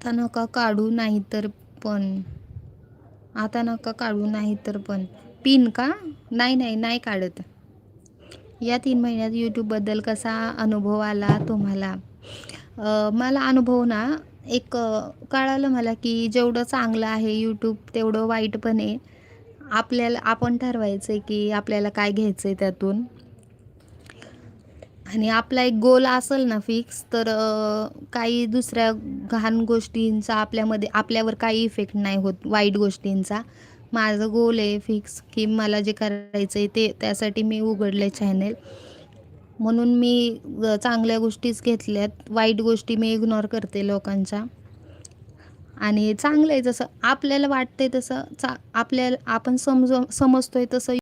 आता नका काढू नाहीतर पण आता नका काढू नाहीतर पण पिन का? नाही नाही नाही काढत. या 3 महिन्यात यूट्यूबबद्दल कसा अनुभव आला तुम्हाला? मला अनुभव ना एक कळालं मला की जेवढं चांगलं आहे यूट्यूब तेवढं वाईट पण आहे. आपल्याला आपण ठरवायचं आहे की आपल्याला काय घ्यायचं आहे त्यातून. आणि आपला एक गोल असेल ना फिक्स तर काही दुसऱ्या घाण गोष्टींचा आपल्यावर काही इफेक्ट नाही होत वाईट गोष्टींचा. माझं गोल आहे फिक्स की मला जे करायचं आहे त्यासाठी मी उघडलं चॅनेल. म्हणून मी चांगल्या गोष्टीच घेतल्यात. वाईट गोष्टी मी इग्नोर करते लोकांच्या. आणि चांगलं आहे जसं आपल्याला वाटतंय तसं आपण समजतोय तसं